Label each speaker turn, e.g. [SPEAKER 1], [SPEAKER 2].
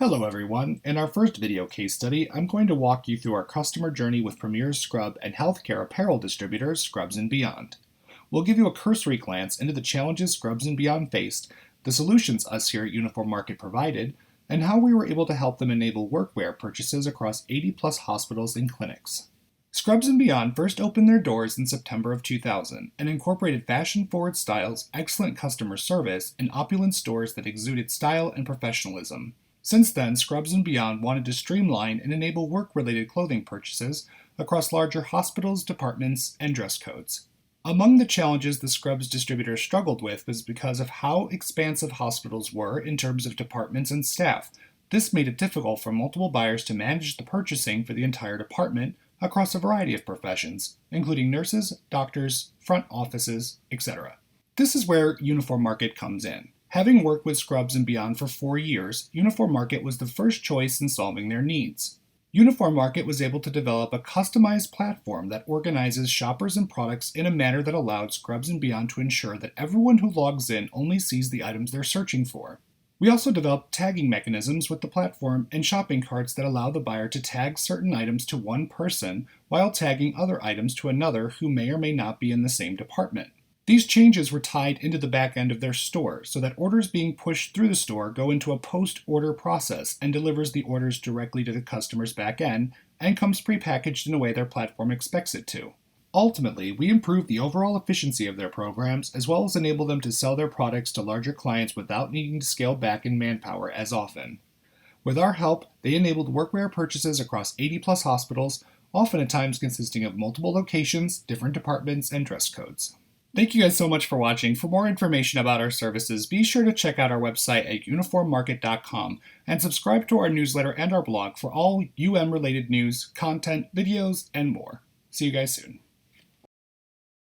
[SPEAKER 1] Hello everyone. In our first video case study, I'm going to walk you through our customer journey with premier scrub and healthcare apparel distributors Scrubs & Beyond. We'll give you a cursory glance into the challenges Scrubs & Beyond faced, the solutions us here at UniformMarket provided, and how we were able to help them enable workwear purchases across 80+ hospitals and clinics. Scrubs & Beyond first opened their doors in September of 2000 and incorporated fashion-forward styles, excellent customer service, and opulent stores that exuded style and professionalism. Since then, Scrubs & Beyond wanted to streamline and enable work-related clothing purchases across larger hospitals, departments, and dress codes. Among the challenges the Scrubs distributors struggled with was because of how expansive hospitals were in terms of departments and staff. This made it difficult for multiple buyers to manage the purchasing for the entire department across a variety of professions, including nurses, doctors, front offices, etc. This is where UniformMarket comes in. Having worked with Scrubs & Beyond for 4 years, UniformMarket was the first choice in solving their needs. UniformMarket was able to develop a customized platform that organizes shoppers and products in a manner that allowed Scrubs & Beyond to ensure that everyone who logs in only sees the items they're searching for. We also developed tagging mechanisms with the platform and shopping carts that allow the buyer to tag certain items to one person while tagging other items to another who may or may not be in the same department. These changes were tied into the back end of their store so that orders being pushed through the store go into a post-order process and delivers the orders directly to the customer's back end and comes prepackaged in a way their platform expects it to. Ultimately, we improved the overall efficiency of their programs as well as enable them to sell their products to larger clients without needing to scale back in manpower as often. With our help, they enabled workwear purchases across 80+ hospitals, often at times consisting of multiple locations, different departments, and dress codes. Thank you guys so much for watching. For more information about our services, be sure to check out our website at UniformMarket.com and subscribe to our newsletter and our blog for all UM-related news, content, videos, and more. See you guys soon.